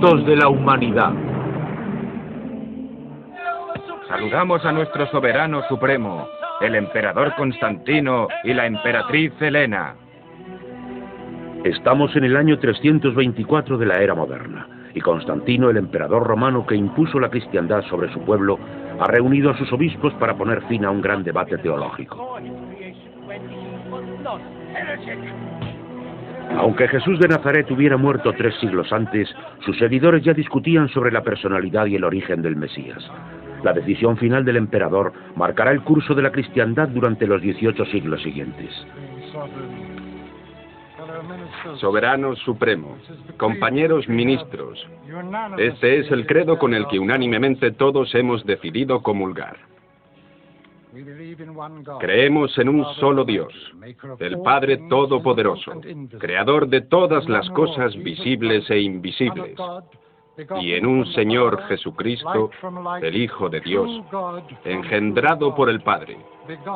defectos de la humanidad. Saludamos a nuestro soberano supremo, el emperador Constantino y la emperatriz Helena. Estamos en el año 324 de la era moderna, y Constantino, el emperador romano que impuso la cristiandad sobre su pueblo, ha reunido a sus obispos para poner fin a un gran debate teológico. Aunque Jesús de Nazaret hubiera muerto 3 siglos antes, sus seguidores ya discutían sobre la personalidad y el origen del Mesías. La decisión final del emperador marcará el curso de la cristiandad durante los 18 siglos siguientes. Soberano Supremo, compañeros ministros, este es el credo con el que unánimemente todos hemos decidido comulgar. Creemos en un solo Dios, el Padre Todopoderoso, creador de todas las cosas visibles e invisibles, y en un Señor Jesucristo, el Hijo de Dios, engendrado por el Padre,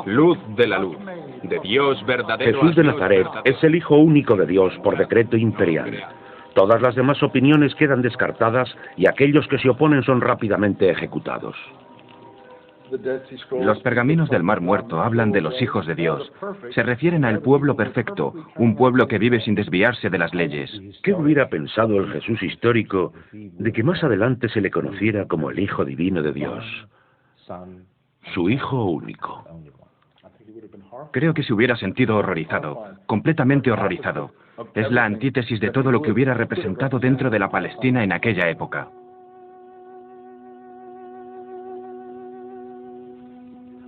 luz de la luz, de Dios verdadero. Jesús de Nazaret es el Hijo único de Dios por decreto imperial. Todas las demás opiniones quedan descartadas y aquellos que se oponen son rápidamente ejecutados. Los pergaminos del Mar Muerto hablan de los hijos de Dios. Se refieren al pueblo perfecto, un pueblo que vive sin desviarse de las leyes. ¿Qué hubiera pensado el Jesús histórico de que más adelante se le conociera como el Hijo Divino de Dios? Su Hijo único. Creo que se hubiera sentido horrorizado, completamente horrorizado. Es la antítesis de todo lo que hubiera representado dentro de la Palestina en aquella época.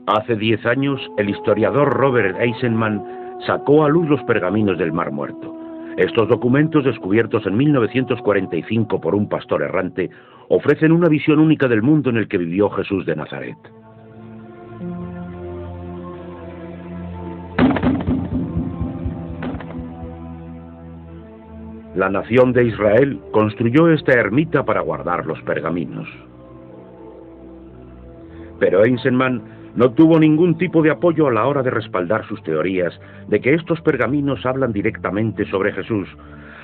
Hace 10 años, el historiador Robert Eisenman sacó a luz los pergaminos del Mar Muerto. Estos documentos, descubiertos en 1945 por un pastor errante, ofrecen una visión única del mundo en el que vivió Jesús de Nazaret. La nación de Israel construyó esta ermita para guardar los pergaminos. Pero Eisenman no tuvo ningún tipo de apoyo a la hora de respaldar sus teorías de que estos pergaminos hablan directamente sobre Jesús,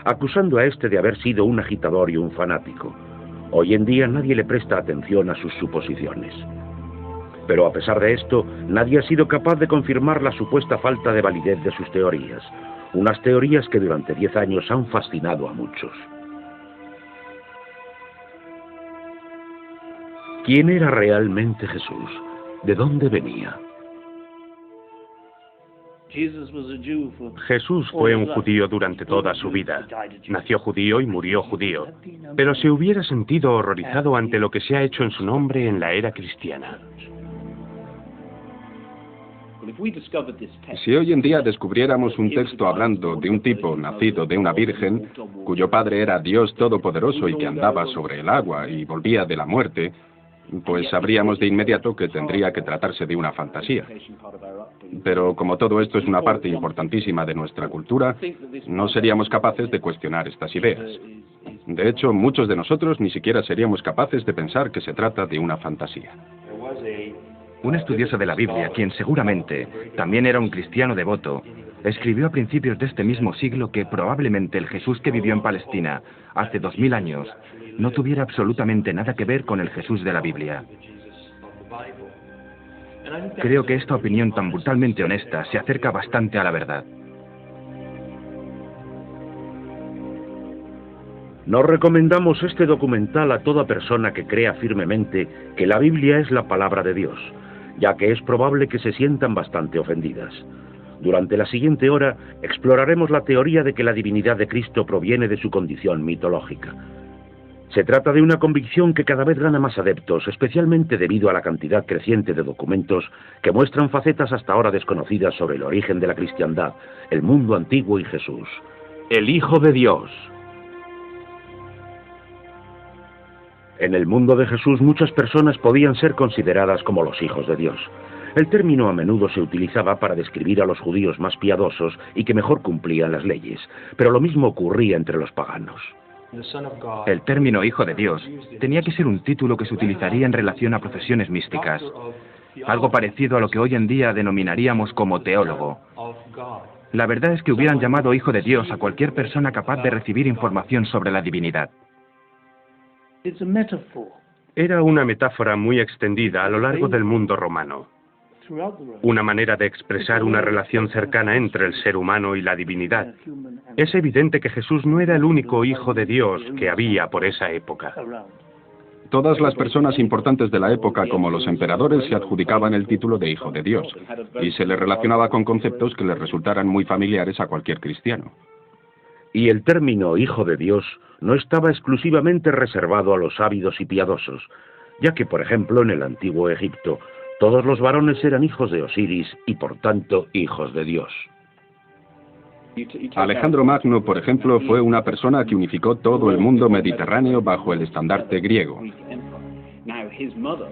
acusando a este de haber sido un agitador y un fanático. Hoy en día nadie le presta atención a sus suposiciones. Pero a pesar de esto, nadie ha sido capaz de confirmar la supuesta falta de validez de sus teorías, unas teorías que durante 10 años han fascinado a muchos. ¿Quién era realmente Jesús? ¿De dónde venía? Jesús fue un judío durante toda su vida. Nació judío y murió judío. Pero se hubiera sentido horrorizado ante lo que se ha hecho en su nombre en la era cristiana. Si hoy en día descubriéramos un texto hablando de un tipo nacido de una virgen, cuyo padre era Dios Todopoderoso y que andaba sobre el agua y volvía de la muerte, pues sabríamos de inmediato que tendría que tratarse de una fantasía. Pero como todo esto es una parte importantísima de nuestra cultura, no seríamos capaces de cuestionar estas ideas. De hecho, muchos de nosotros ni siquiera seríamos capaces de pensar que se trata de una fantasía. Un estudioso de la Biblia, quien seguramente también era un cristiano devoto, escribió a principios de este mismo siglo que probablemente el Jesús que vivió en Palestina hace 2000 años no tuviera absolutamente nada que ver con el Jesús de la Biblia. Creo que esta opinión tan brutalmente honesta se acerca bastante a la verdad. Nos recomendamos este documental a toda persona que crea firmemente que la Biblia es la palabra de Dios, ya que es probable que se sientan bastante ofendidas. Durante la siguiente hora exploraremos la teoría de que la divinidad de Cristo proviene de su condición mitológica. Se trata de una convicción que cada vez gana más adeptos, especialmente debido a la cantidad creciente de documentos que muestran facetas hasta ahora desconocidas sobre el origen de la cristiandad, el mundo antiguo y Jesús, el Hijo de Dios. En el mundo de Jesús muchas personas podían ser consideradas como los hijos de Dios. El término a menudo se utilizaba para describir a los judíos más piadosos y que mejor cumplían las leyes, pero lo mismo ocurría entre los paganos. El término Hijo de Dios tenía que ser un título que se utilizaría en relación a profesiones místicas, algo parecido a lo que hoy en día denominaríamos como teólogo. La verdad es que hubieran llamado Hijo de Dios a cualquier persona capaz de recibir información sobre la divinidad. Era una metáfora muy extendida a lo largo del mundo romano. Una manera de expresar una relación cercana entre el ser humano y la divinidad. Es evidente que Jesús no era el único hijo de Dios que había por esa época. Todas las personas importantes de la época, como los emperadores, se adjudicaban el título de hijo de Dios, y se les relacionaba con conceptos que les resultaran muy familiares a cualquier cristiano. Y el término hijo de Dios no estaba exclusivamente reservado a los ávidos y piadosos, ya que, por ejemplo, en el antiguo Egipto, todos los varones eran hijos de Osiris y, por tanto, hijos de Dios. Alejandro Magno, por ejemplo, fue una persona que unificó todo el mundo mediterráneo bajo el estandarte griego.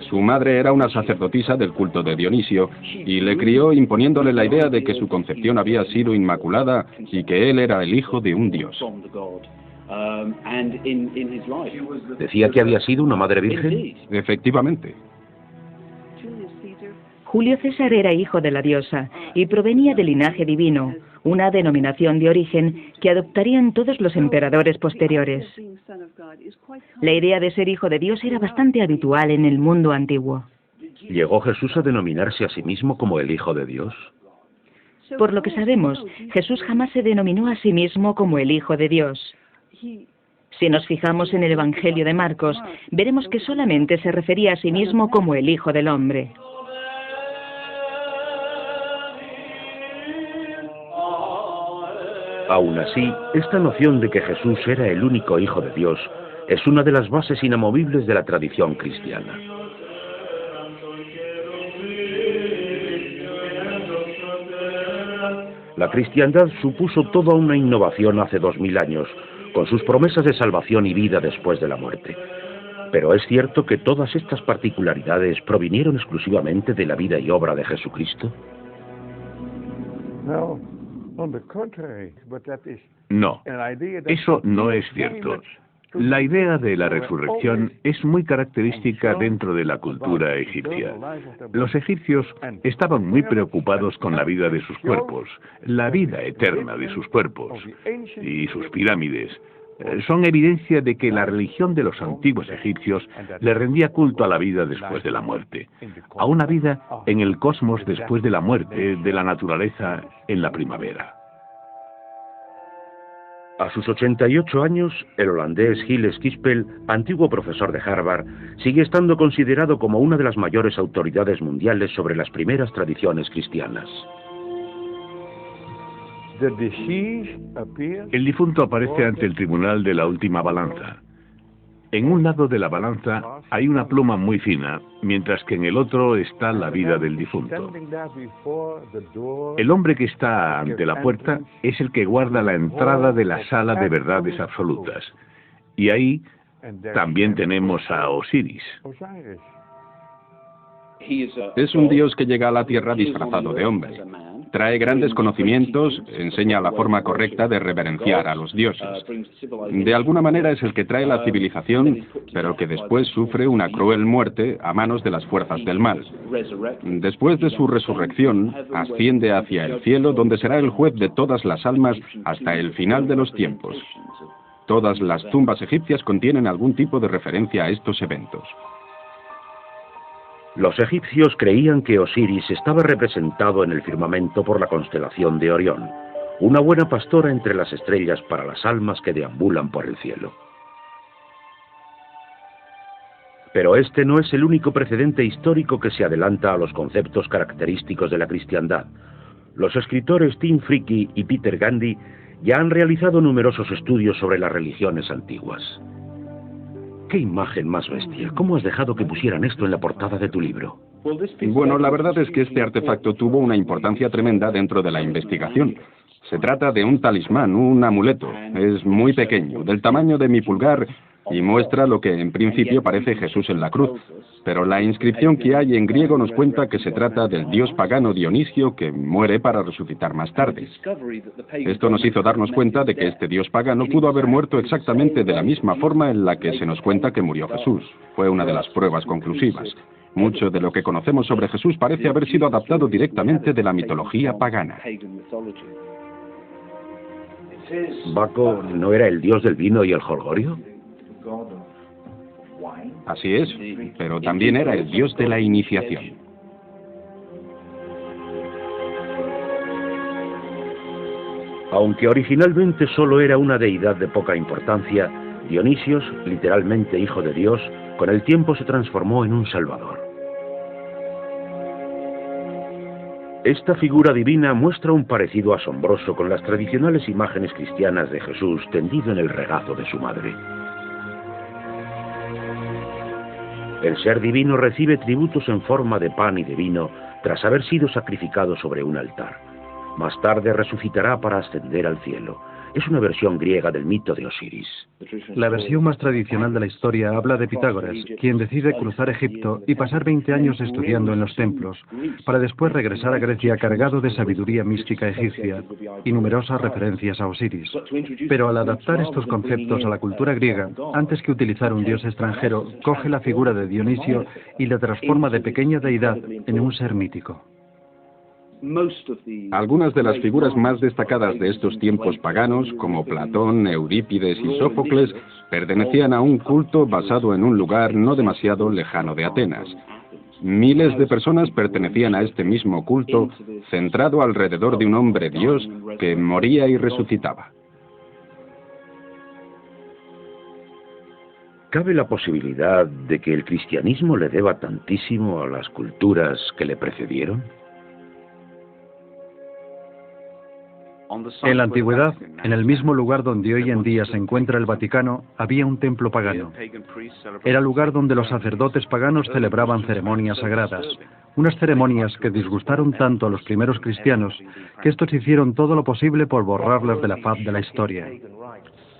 Su madre era una sacerdotisa del culto de Dionisio y le crió imponiéndole la idea de que su concepción había sido inmaculada y que él era el hijo de un dios. ¿Decía que había sido una madre virgen? Efectivamente. Julio César era hijo de la diosa y provenía del linaje divino, una denominación de origen que adoptarían todos los emperadores posteriores. La idea de ser hijo de Dios era bastante habitual en el mundo antiguo. ¿Llegó Jesús a denominarse a sí mismo como el Hijo de Dios? Por lo que sabemos, Jesús jamás se denominó a sí mismo como el Hijo de Dios. Si nos fijamos en el Evangelio de Marcos, veremos que solamente se refería a sí mismo como el Hijo del Hombre. Aún así, esta noción de que Jesús era el único Hijo de Dios es una de las bases inamovibles de la tradición cristiana. La cristiandad supuso toda una innovación hace 2000 años, con sus promesas de salvación y vida después de la muerte. Pero es cierto que todas estas particularidades provinieron exclusivamente de la vida y obra de Jesucristo. No, eso no es cierto. La idea de la resurrección es muy característica dentro de la cultura egipcia. Los egipcios estaban muy preocupados con la vida de sus cuerpos, la vida eterna de sus cuerpos y sus pirámides. Son evidencia de que la religión de los antiguos egipcios le rendía culto a la vida después de la muerte, a una vida en el cosmos después de la muerte, de la naturaleza en la primavera. A sus 88 años, el holandés Gilles Kipel, antiguo profesor de Harvard, sigue estando considerado como una de las mayores autoridades mundiales sobre las primeras tradiciones cristianas. El difunto aparece ante el tribunal de la última balanza. En un lado de la balanza hay una pluma muy fina, mientras que en el otro está la vida del difunto. El hombre que está ante la puerta es el que guarda la entrada de la sala de verdades absolutas. Y ahí también tenemos a Osiris. Es un dios que llega a la tierra disfrazado de hombre. Trae grandes conocimientos, enseña la forma correcta de reverenciar a los dioses. De alguna manera es el que trae la civilización, pero que después sufre una cruel muerte a manos de las fuerzas del mal. Después de su resurrección, asciende hacia el cielo, donde será el juez de todas las almas hasta el final de los tiempos. Todas las tumbas egipcias contienen algún tipo de referencia a estos eventos. Los egipcios creían que Osiris estaba representado en el firmamento por la constelación de Orión, una buena pastora entre las estrellas para las almas que deambulan por el cielo. Pero este no es el único precedente histórico que se adelanta a los conceptos característicos de la cristiandad. Los escritores Tim Fricke y Peter Gandy ya han realizado numerosos estudios sobre las religiones antiguas. ¡Qué imagen más bestia! ¿Cómo has dejado que pusieran esto en la portada de tu libro? Bueno, la verdad es que este artefacto tuvo una importancia tremenda dentro de la investigación. Se trata de un talismán, un amuleto. Es muy pequeño, del tamaño de mi pulgar, y muestra lo que en principio parece Jesús en la cruz. Pero la inscripción que hay en griego nos cuenta que se trata del dios pagano Dionisio que muere para resucitar más tarde. Esto nos hizo darnos cuenta de que este dios pagano pudo haber muerto exactamente de la misma forma en la que se nos cuenta que murió Jesús. Fue una de las pruebas conclusivas. Mucho de lo que conocemos sobre Jesús parece haber sido adaptado directamente de la mitología pagana. ¿Baco no era el dios del vino y el jolgorio? Así es, pero también era el dios de la iniciación. Aunque originalmente solo era una deidad de poca importancia, Dionisios, literalmente hijo de Dios, con el tiempo se transformó en un salvador. Esta figura divina muestra un parecido asombroso con las tradicionales imágenes cristianas de Jesús tendido en el regazo de su madre. El ser divino recibe tributos en forma de pan y de vino tras haber sido sacrificado sobre un altar. Más tarde resucitará para ascender al cielo. Es una versión griega del mito de Osiris. La versión más tradicional de la historia habla de Pitágoras, quien decide cruzar Egipto y pasar 20 años estudiando en los templos, para después regresar a Grecia cargado de sabiduría mística egipcia y numerosas referencias a Osiris. Pero al adaptar estos conceptos a la cultura griega, antes que utilizar un dios extranjero, coge la figura de Dionisio y la transforma de pequeña deidad en un ser mítico. Algunas de las figuras más destacadas de estos tiempos paganos, como Platón, Eurípides y Sófocles, pertenecían a un culto basado en un lugar no demasiado lejano de Atenas. Miles de personas pertenecían a este mismo culto, centrado alrededor de un hombre dios que moría y resucitaba. ¿Cabe la posibilidad de que el cristianismo le deba tantísimo a las culturas que le precedieron? En la antigüedad, en el mismo lugar donde hoy en día se encuentra el Vaticano, había un templo pagano. Era el lugar donde los sacerdotes paganos celebraban ceremonias sagradas, unas ceremonias que disgustaron tanto a los primeros cristianos que estos hicieron todo lo posible por borrarlas de la faz de la historia.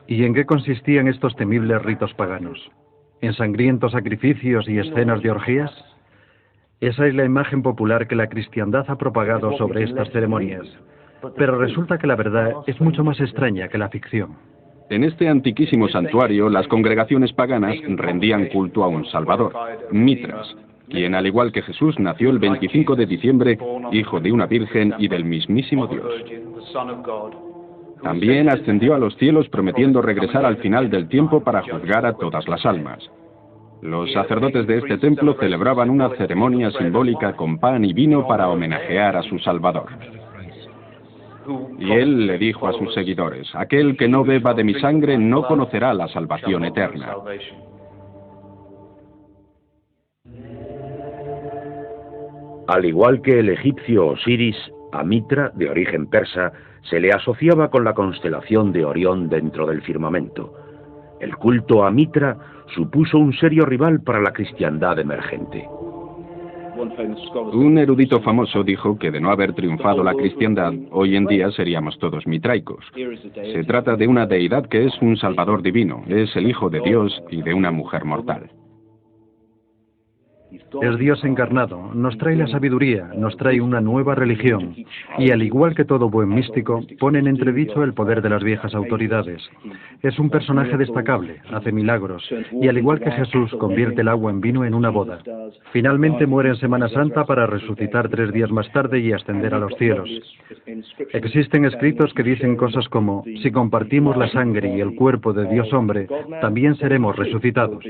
¿Y en qué consistían estos temibles ritos paganos? ¿En sangrientos sacrificios y escenas de orgías? Esa es la imagen popular que la cristiandad ha propagado sobre estas ceremonias. Pero resulta que la verdad es mucho más extraña que la ficción. En este antiquísimo santuario, las congregaciones paganas rendían culto a un salvador, Mitras, quien al igual que Jesús nació el 25 de diciembre, hijo de una virgen y del mismísimo Dios. También ascendió a los cielos prometiendo regresar al final del tiempo para juzgar a todas las almas. Los sacerdotes de este templo celebraban una ceremonia simbólica con pan y vino para homenajear a su Salvador. Y él le dijo a sus seguidores: aquel que no beba de mi sangre no conocerá la salvación eterna. Al igual que el egipcio Osiris, a Mitra, de origen persa, se le asociaba con la constelación de Orión dentro del firmamento. El culto a Mitra supuso un serio rival para la cristiandad emergente. Un erudito famoso dijo que de no haber triunfado la cristiandad, hoy en día seríamos todos mitraicos. Se trata de una deidad que es un salvador divino, es el Hijo de Dios y de una mujer mortal. Es Dios encarnado, nos trae la sabiduría, nos trae una nueva religión, y al igual que todo buen místico, pone en entredicho el poder de las viejas autoridades. Es un personaje destacable, hace milagros, y al igual que Jesús, convierte el agua en vino en una boda. Finalmente muere en Semana Santa para resucitar 3 días más tarde y ascender a los cielos. Existen escritos que dicen cosas como: si compartimos la sangre y el cuerpo de Dios hombre, también seremos resucitados.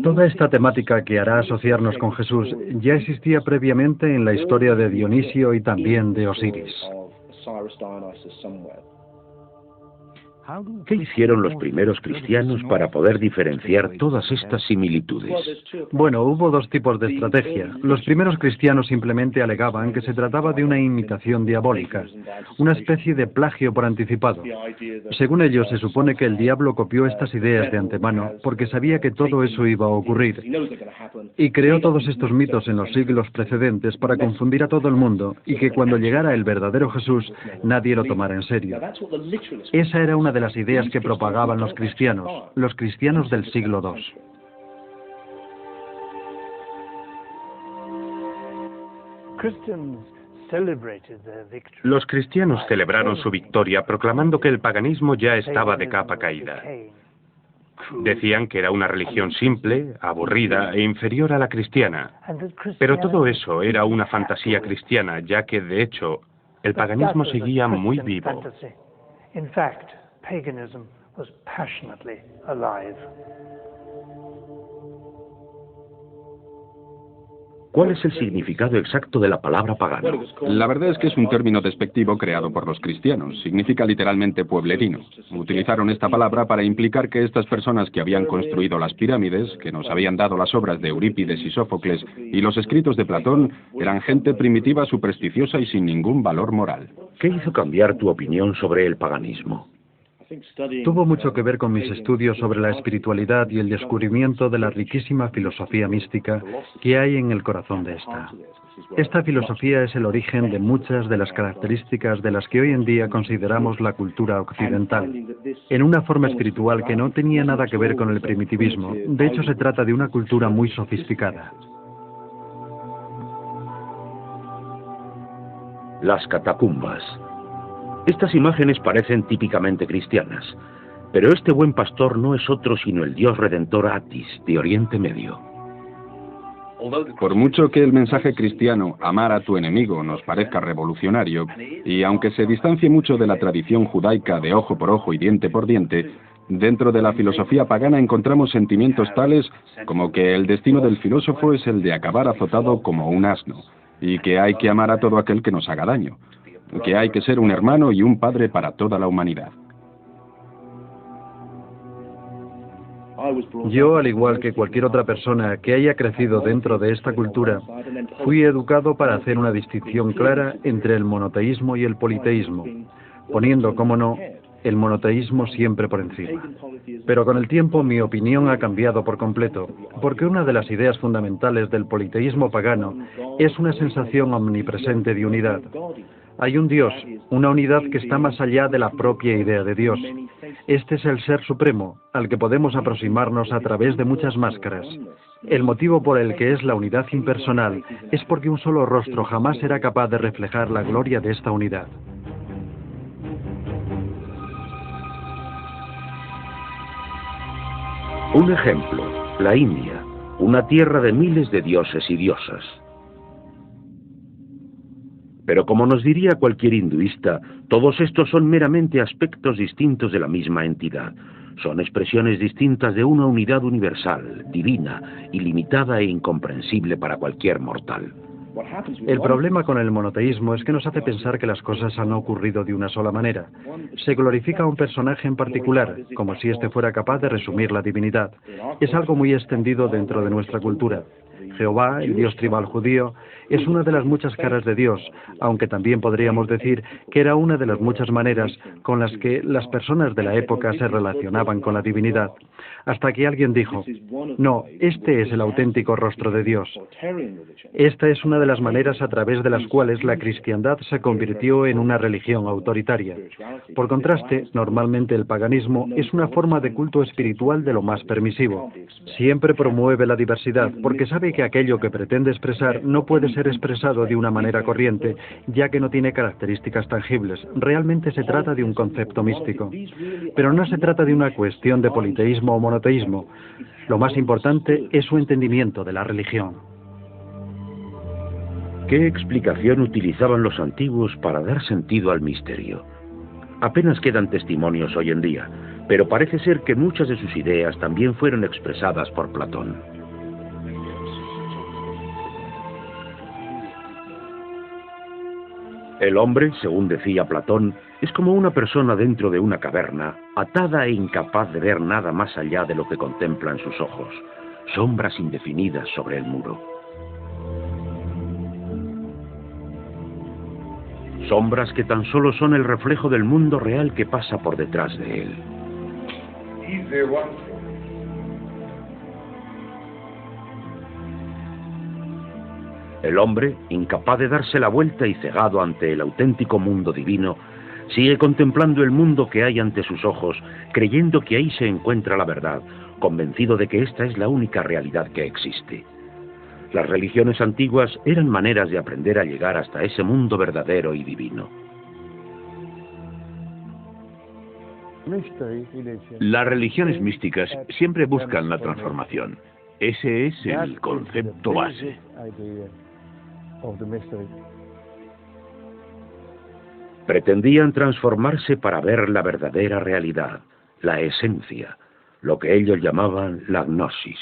Toda esta temática que hará asociarnos con Jesús ya existía previamente en la historia de Dionisio y también de Osiris. ¿Qué hicieron los primeros cristianos para poder diferenciar todas estas similitudes? Bueno, hubo 2 tipos de estrategia. Los primeros cristianos simplemente alegaban que se trataba de una imitación diabólica, una especie de plagio por anticipado. Según ellos, se supone que el diablo copió estas ideas de antemano porque sabía que todo eso iba a ocurrir, y creó todos estos mitos en los siglos precedentes para confundir a todo el mundo y que cuando llegara el verdadero Jesús nadie lo tomara en serio. Esa era una de las ideas que propagaban los cristianos del siglo II. Los cristianos celebraron su victoria proclamando que el paganismo ya estaba de capa caída. Decían que era una religión simple, aburrida e inferior a la cristiana. Pero todo eso era una fantasía cristiana, ya que, de hecho, el paganismo seguía muy vivo. ¿Cuál es el significado exacto de la palabra pagano? La verdad es que es un término despectivo creado por los cristianos. Significa literalmente pueblerino. Utilizaron esta palabra para implicar que estas personas que habían construido las pirámides, que nos habían dado las obras de Eurípides y Sófocles y los escritos de Platón, eran gente primitiva, supersticiosa y sin ningún valor moral. ¿Qué hizo cambiar tu opinión sobre el paganismo? Tuvo mucho que ver con mis estudios sobre la espiritualidad y el descubrimiento de la riquísima filosofía mística que hay en el corazón de esta. Esta filosofía es el origen de muchas de las características de las que hoy en día consideramos la cultura occidental, en una forma espiritual que no tenía nada que ver con el primitivismo. De hecho, se trata de una cultura muy sofisticada. Las catacumbas. Estas imágenes parecen típicamente cristianas, pero este buen pastor no es otro sino el dios redentor Atis, de Oriente Medio. Por mucho que el mensaje cristiano, amar a tu enemigo, nos parezca revolucionario, y aunque se distancie mucho de la tradición judaica de ojo por ojo y diente por diente, dentro de la filosofía pagana encontramos sentimientos tales como que el destino del filósofo es el de acabar azotado como un asno, y que hay que amar a todo aquel que nos haga daño, que hay que ser un hermano y un padre para toda la humanidad. Yo, al igual que cualquier otra persona que haya crecido dentro de esta cultura, fui educado para hacer una distinción clara entre el monoteísmo y el politeísmo, poniendo, cómo no, el monoteísmo siempre por encima. Pero con el tiempo mi opinión ha cambiado por completo, porque una de las ideas fundamentales del politeísmo pagano es una sensación omnipresente de unidad. Hay un Dios, una unidad que está más allá de la propia idea de Dios. Este es el Ser Supremo, al que podemos aproximarnos a través de muchas máscaras. El motivo por el que es la unidad impersonal es porque un solo rostro jamás será capaz de reflejar la gloria de esta unidad. Un ejemplo, la India, una tierra de miles de dioses y diosas. Pero como nos diría cualquier hinduista, todos estos son meramente aspectos distintos de la misma entidad. Son expresiones distintas de una unidad universal, divina, ilimitada e incomprensible para cualquier mortal. El problema con el monoteísmo es que nos hace pensar que las cosas han ocurrido de una sola manera. Se glorifica a un personaje en particular, como si éste fuera capaz de resumir la divinidad. Es algo muy extendido dentro de nuestra cultura. Jehová, el dios tribal judío, es una de las muchas caras de Dios, aunque también podríamos decir que era una de las muchas maneras con las que las personas de la época se relacionaban con la divinidad. Hasta que alguien dijo, no, este es el auténtico rostro de Dios. Esta es una de las maneras a través de las cuales la cristiandad se convirtió en una religión autoritaria. Por contraste, normalmente el paganismo es una forma de culto espiritual de lo más permisivo. Siempre promueve la diversidad, porque sabe que aquello que pretende expresar no puede ser expresado de una manera corriente, ya que no tiene características tangibles. Realmente se trata de un concepto místico. Pero no se trata de una cuestión de politeísmo o monoteísmo. Lo más importante es su entendimiento de la religión. ¿Qué explicación utilizaban los antiguos para dar sentido al misterio? Apenas quedan testimonios hoy en día, pero parece ser que muchas de sus ideas también fueron expresadas por Platón. El hombre, según decía Platón, es como una persona dentro de una caverna, atada e incapaz de ver nada más allá de lo que contemplan sus ojos, sombras indefinidas sobre el muro. Sombras que tan solo son el reflejo del mundo real que pasa por detrás de él. El hombre, incapaz de darse la vuelta y cegado ante el auténtico mundo divino, sigue contemplando el mundo que hay ante sus ojos, creyendo que ahí se encuentra la verdad, convencido de que esta es la única realidad que existe. Las religiones antiguas eran maneras de aprender a llegar hasta ese mundo verdadero y divino. Las religiones místicas siempre buscan la transformación. Ese es el concepto base. Pretendían transformarse para ver la verdadera realidad, la esencia, lo que ellos llamaban la gnosis.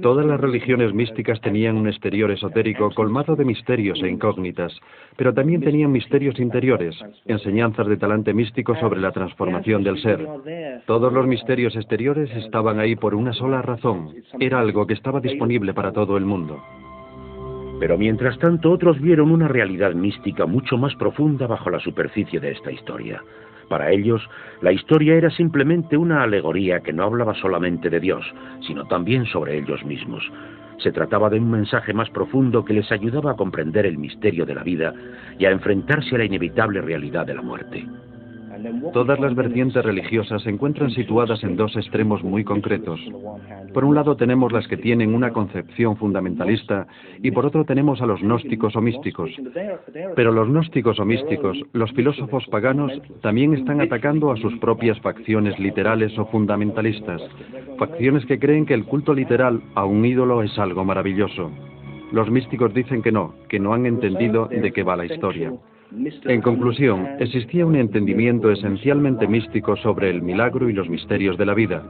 Todas las religiones místicas tenían un exterior esotérico colmado de misterios e incógnitas, pero también tenían misterios interiores, enseñanzas de talante místico sobre la transformación del ser. Todos los misterios exteriores estaban ahí por una sola razón: era algo que estaba disponible para todo el mundo. Pero mientras tanto otros vieron una realidad mística mucho más profunda bajo la superficie de esta historia. Para ellos, la historia era simplemente una alegoría que no hablaba solamente de Dios, sino también sobre ellos mismos. Se trataba de un mensaje más profundo que les ayudaba a comprender el misterio de la vida y a enfrentarse a la inevitable realidad de la muerte. Todas las vertientes religiosas se encuentran situadas en dos extremos muy concretos. Por un lado tenemos las que tienen una concepción fundamentalista y por otro tenemos a los gnósticos o místicos. Pero los gnósticos o místicos, los filósofos paganos, también están atacando a sus propias facciones literales o fundamentalistas, facciones que creen que el culto literal a un ídolo es algo maravilloso. Los místicos dicen que no han entendido de qué va la historia. En conclusión, existía un entendimiento esencialmente místico sobre el milagro y los misterios de la vida.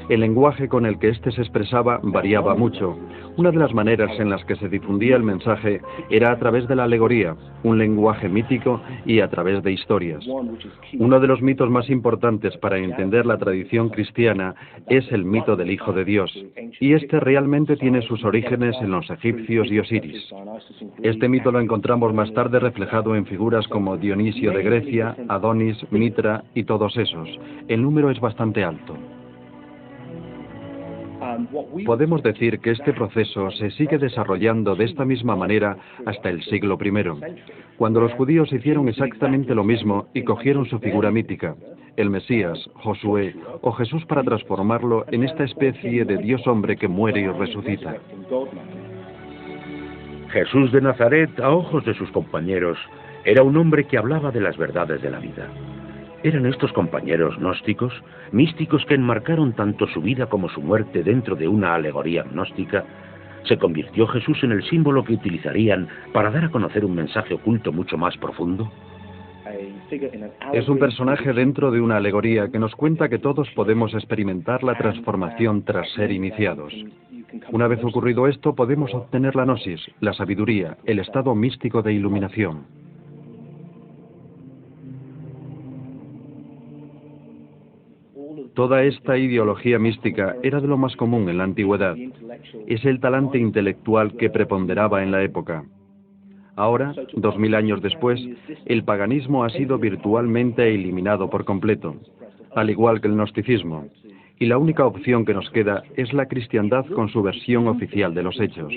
El lenguaje con el que éste se expresaba variaba mucho. Una de las maneras en las que se difundía el mensaje era a través de la alegoría, un lenguaje mítico y a través de historias. Uno de los mitos más importantes para entender la tradición cristiana es el mito del Hijo de Dios, y este realmente tiene sus orígenes en los egipcios y Osiris. Este mito lo encontramos más tarde reflejado en figuras como Dionisio de Grecia, Adonis, Mitra y todos esos. El número es bastante alto. Podemos decir que este proceso se sigue desarrollando de esta misma manera hasta el siglo I, cuando los judíos hicieron exactamente lo mismo y cogieron su figura mítica, el Mesías, Josué o Jesús, para transformarlo en esta especie de Dios hombre que muere y resucita. Jesús de Nazaret, a ojos de sus compañeros, era un hombre que hablaba de las verdades de la vida. ¿Eran estos compañeros gnósticos, místicos que enmarcaron tanto su vida como su muerte dentro de una alegoría gnóstica? ¿Se convirtió Jesús en el símbolo que utilizarían para dar a conocer un mensaje oculto mucho más profundo? Es un personaje dentro de una alegoría que nos cuenta que todos podemos experimentar la transformación tras ser iniciados. Una vez ocurrido esto, podemos obtener la gnosis, la sabiduría, el estado místico de iluminación. Toda esta ideología mística era de lo más común en la antigüedad. Es el talante intelectual que preponderaba en la época. Ahora, 2000 años después, el paganismo ha sido virtualmente eliminado por completo, al igual que el gnosticismo, y la única opción que nos queda es la cristiandad con su versión oficial de los hechos.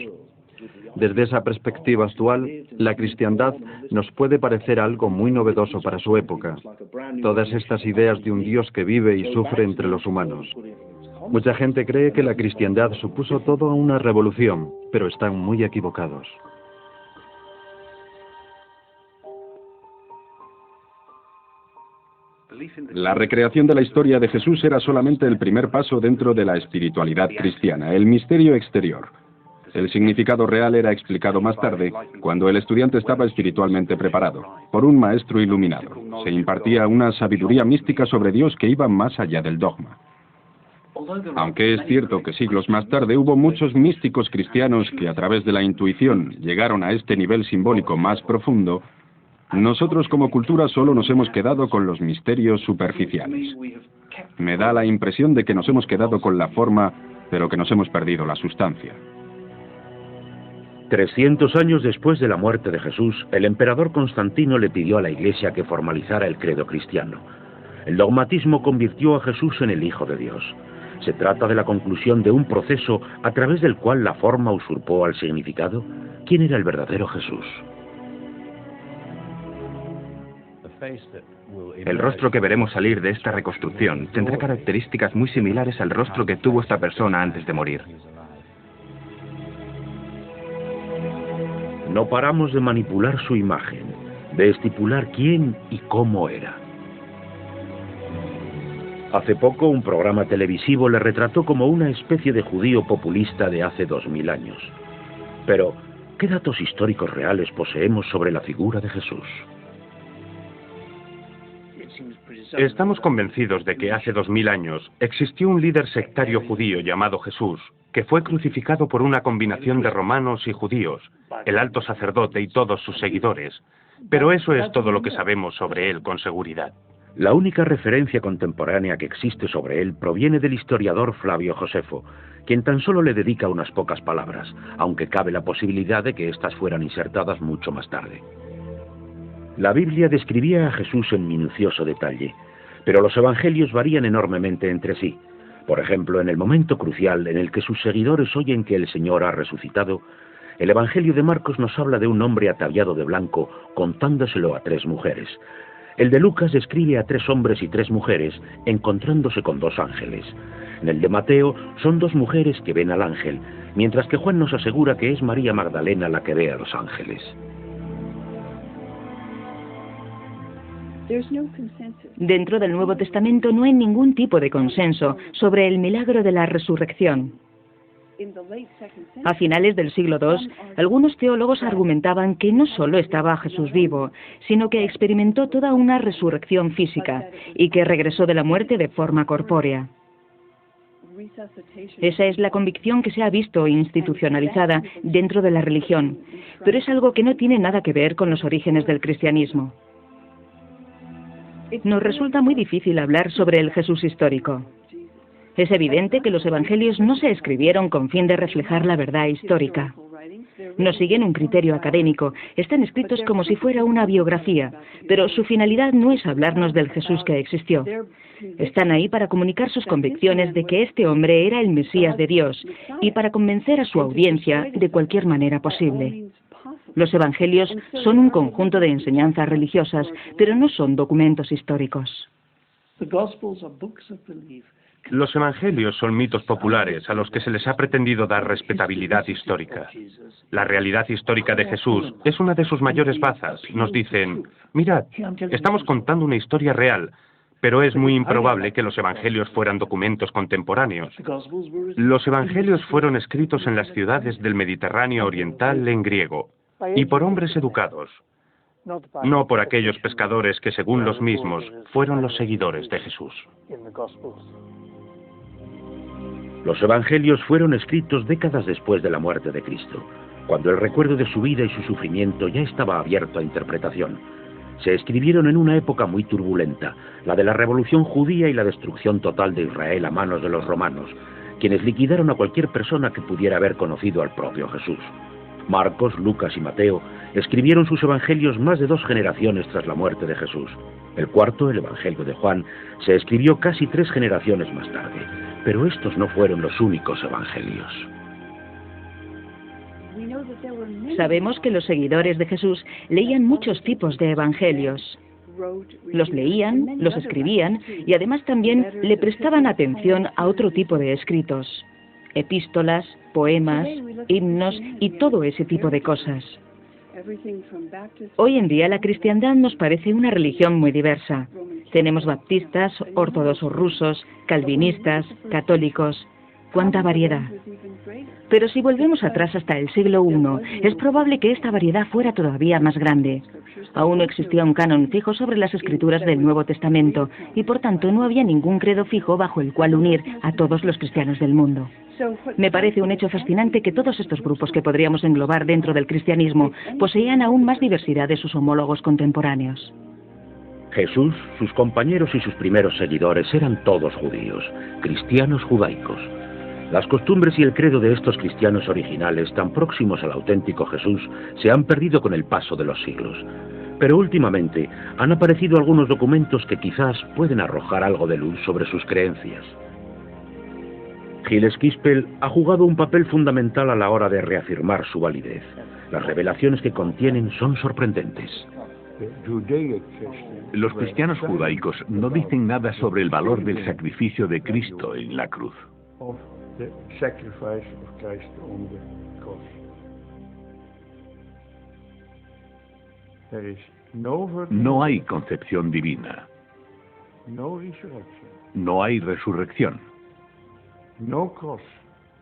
Desde esa perspectiva actual, la cristiandad nos puede parecer algo muy novedoso para su época. Todas estas ideas de un Dios que vive y sufre entre los humanos. Mucha gente cree que la cristiandad supuso toda una revolución, pero están muy equivocados. La recreación de la historia de Jesús era solamente el primer paso dentro de la espiritualidad cristiana, el misterio exterior. El significado real era explicado más tarde, cuando el estudiante estaba espiritualmente preparado, por un maestro iluminado. Se impartía una sabiduría mística sobre Dios que iba más allá del dogma. Aunque es cierto que siglos más tarde hubo muchos místicos cristianos que a través de la intuición llegaron a este nivel simbólico más profundo, nosotros como cultura solo nos hemos quedado con los misterios superficiales. Me da la impresión de que nos hemos quedado con la forma, pero que nos hemos perdido la sustancia. 300 años después de la muerte de Jesús, el emperador Constantino le pidió a la Iglesia que formalizara el credo cristiano. El dogmatismo convirtió a Jesús en el Hijo de Dios. ¿Se trata de la conclusión de un proceso a través del cual la forma usurpó al significado? ¿Quién era el verdadero Jesús? El rostro que veremos salir de esta reconstrucción tendrá características muy similares al rostro que tuvo esta persona antes de morir. No paramos de manipular su imagen, de estipular quién y cómo era. Hace poco un programa televisivo le retrató como una especie de judío populista de hace 2000 años. Pero, ¿qué datos históricos reales poseemos sobre la figura de Jesús? Estamos convencidos de que hace 2000 años existió un líder sectario judío llamado Jesús, que fue crucificado por una combinación de romanos y judíos, el alto sacerdote y todos sus seguidores. Pero eso es todo lo que sabemos sobre él con seguridad. La única referencia contemporánea que existe sobre él proviene del historiador Flavio Josefo, quien tan solo le dedica unas pocas palabras, aunque cabe la posibilidad de que éstas fueran insertadas mucho más tarde. La Biblia describía a Jesús en minucioso detalle, pero los evangelios varían enormemente entre sí. Por ejemplo, en el momento crucial en el que sus seguidores oyen que el Señor ha resucitado, el Evangelio de Marcos nos habla de un hombre ataviado de blanco contándoselo a 3 mujeres. El de Lucas describe a 3 hombres y 3 mujeres encontrándose con 2 ángeles. En el de Mateo son 2 mujeres que ven al ángel, mientras que Juan nos asegura que es María Magdalena la que ve a los ángeles. Dentro del Nuevo Testamento no hay ningún tipo de consenso sobre el milagro de la resurrección. A finales del siglo II, algunos teólogos argumentaban que no solo estaba Jesús vivo, sino que experimentó toda una resurrección física y que regresó de la muerte de forma corpórea. Esa es la convicción que se ha visto institucionalizada dentro de la religión, pero es algo que no tiene nada que ver con los orígenes del cristianismo. Nos resulta muy difícil hablar sobre el Jesús histórico. Es evidente que los evangelios no se escribieron con fin de reflejar la verdad histórica. No siguen un criterio académico, están escritos como si fuera una biografía, pero su finalidad no es hablarnos del Jesús que existió. Están ahí para comunicar sus convicciones de que este hombre era el Mesías de Dios y para convencer a su audiencia de cualquier manera posible. Los evangelios son un conjunto de enseñanzas religiosas, pero no son documentos históricos. Los evangelios son mitos populares a los que se les ha pretendido dar respetabilidad histórica. La realidad histórica de Jesús es una de sus mayores bazas. Nos dicen, mirad, estamos contando una historia real, pero es muy improbable que los evangelios fueran documentos contemporáneos. Los evangelios fueron escritos en las ciudades del Mediterráneo oriental en griego, y por hombres educados, no por aquellos pescadores que, según los mismos, fueron los seguidores de Jesús. Los evangelios fueron escritos décadas después de la muerte de Cristo, cuando el recuerdo de su vida y su sufrimiento ya estaba abierto a interpretación. Se escribieron en una época muy turbulenta, la de la Revolución Judía y la destrucción total de Israel a manos de los romanos, quienes liquidaron a cualquier persona que pudiera haber conocido al propio Jesús. Marcos, Lucas y Mateo escribieron sus evangelios más de 2 generaciones tras la muerte de Jesús. El cuarto, el Evangelio de Juan, se escribió casi 3 generaciones más tarde, pero estos no fueron los únicos evangelios. Sabemos que los seguidores de Jesús leían muchos tipos de evangelios. Los leían, los escribían y además también le prestaban atención a otro tipo de escritos. Epístolas, poemas, himnos y todo ese tipo de cosas. Hoy en día la cristiandad nos parece una religión muy diversa. Tenemos baptistas, ortodoxos rusos, calvinistas, católicos. ¡Cuánta variedad! Pero si volvemos atrás hasta el siglo I, es probable que esta variedad fuera todavía más grande. Aún no existía un canon fijo sobre las escrituras del Nuevo Testamento y por tanto no había ningún credo fijo bajo el cual unir a todos los cristianos del mundo. Me parece un hecho fascinante que todos estos grupos que podríamos englobar dentro del cristianismo poseían aún más diversidad de sus homólogos contemporáneos. Jesús, sus compañeros y sus primeros seguidores eran todos judíos, cristianos judaicos. Las costumbres y el credo de estos cristianos originales, tan próximos al auténtico Jesús, se han perdido con el paso de los siglos. Pero últimamente han aparecido algunos documentos que quizás pueden arrojar algo de luz sobre sus creencias. Giles Quispel ha jugado un papel fundamental a la hora de reafirmar su validez. Las revelaciones que contienen son sorprendentes. Los cristianos judaicos no dicen nada sobre el valor del sacrificio de Cristo en la cruz. No hay concepción divina. No hay resurrección.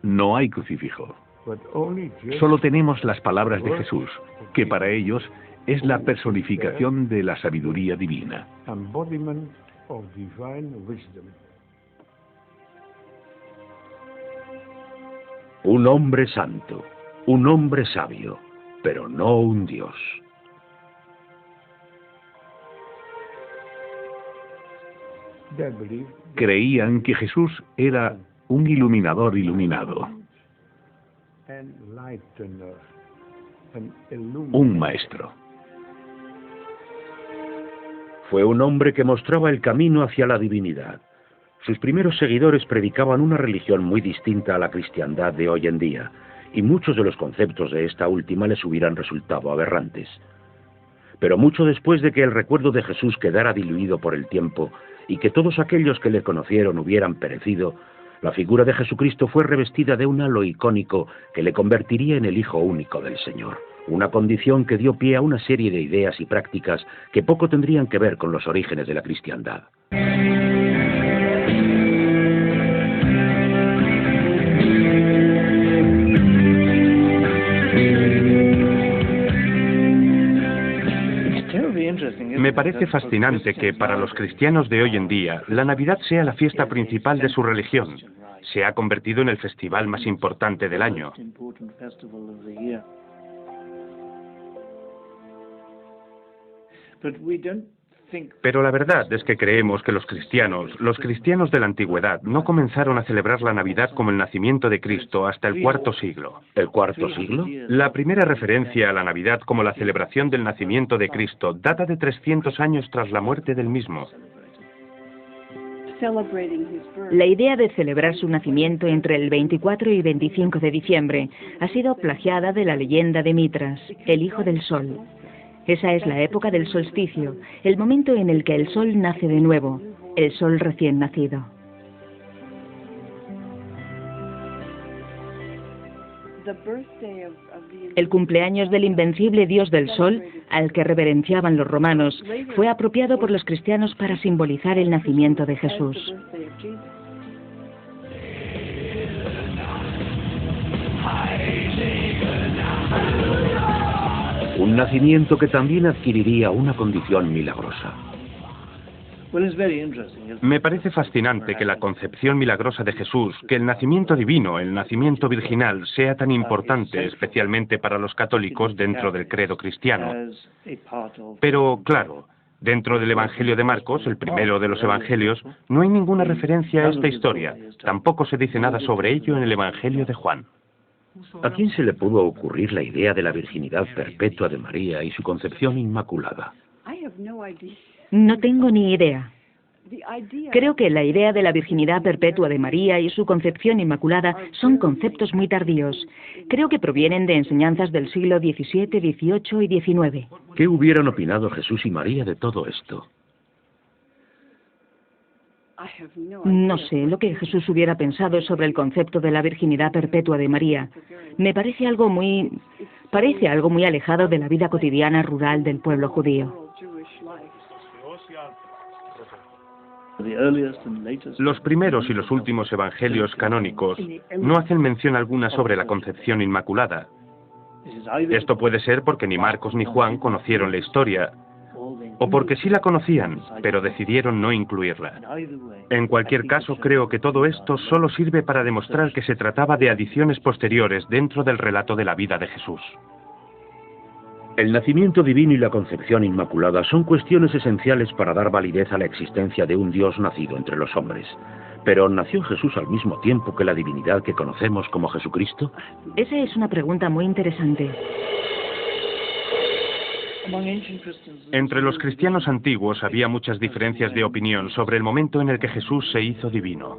No hay crucifijo. Solo tenemos las palabras de Jesús, que para ellos es la personificación de la sabiduría divina. Un hombre santo, un hombre sabio, pero no un Dios. Creían que Jesús era un iluminador iluminado, un maestro. Fue un hombre que mostraba el camino hacia la divinidad. Sus primeros seguidores predicaban una religión muy distinta a la cristiandad de hoy en día, y muchos de los conceptos de esta última les hubieran resultado aberrantes. Pero mucho después de que el recuerdo de Jesús quedara diluido por el tiempo y que todos aquellos que le conocieron hubieran perecido, la figura de Jesucristo fue revestida de un halo icónico que le convertiría en el Hijo único del Señor. Una condición que dio pie a una serie de ideas y prácticas que poco tendrían que ver con los orígenes de la cristiandad. Me parece fascinante que para los cristianos de hoy en día la Navidad sea la fiesta principal de su religión. Se ha convertido en el festival más importante del año. Pero la verdad es que creemos que los cristianos de la antigüedad, no comenzaron a celebrar la Navidad como el nacimiento de Cristo hasta el IV siglo. ¿El IV siglo? La primera referencia a la Navidad como la celebración del nacimiento de Cristo data de 300 años tras la muerte del mismo. La idea de celebrar su nacimiento entre el 24 y 25 de diciembre ha sido plagiada de la leyenda de Mitras, el hijo del sol. Esa es la época del solsticio, el momento en el que el sol nace de nuevo, el sol recién nacido. El cumpleaños del invencible dios del sol, al que reverenciaban los romanos, fue apropiado por los cristianos para simbolizar el nacimiento de Jesús. Un nacimiento que también adquiriría una condición milagrosa. Me parece fascinante que la concepción milagrosa de Jesús, que el nacimiento divino, el nacimiento virginal, sea tan importante, especialmente para los católicos dentro del credo cristiano. Pero, claro, dentro del Evangelio de Marcos, el primero de los Evangelios, no hay ninguna referencia a esta historia. Tampoco se dice nada sobre ello en el Evangelio de Juan. ¿A quién se le pudo ocurrir la idea de la virginidad perpetua de María y su concepción inmaculada? No tengo ni idea. Creo que la idea de la virginidad perpetua de María y su concepción inmaculada son conceptos muy tardíos. Creo que provienen de enseñanzas del siglo XVII, XVIII y XIX. ¿Qué hubieran opinado Jesús y María de todo esto? No sé lo que Jesús hubiera pensado sobre el concepto de la virginidad perpetua de María. Me parece algo muy alejado de la vida cotidiana rural del pueblo judío. Los primeros y los últimos evangelios canónicos no hacen mención alguna sobre la concepción inmaculada. Esto puede ser porque ni Marcos ni Juan conocieron la historia, o porque sí la conocían, pero decidieron no incluirla. En cualquier caso, creo que todo esto solo sirve para demostrar que se trataba de adiciones posteriores dentro del relato de la vida de Jesús. El nacimiento divino y la concepción inmaculada son cuestiones esenciales para dar validez a la existencia de un Dios nacido entre los hombres. Pero ¿nació Jesús al mismo tiempo que la divinidad que conocemos como Jesucristo? Esa es una pregunta muy interesante. Entre los cristianos antiguos había muchas diferencias de opinión sobre el momento en el que Jesús se hizo divino.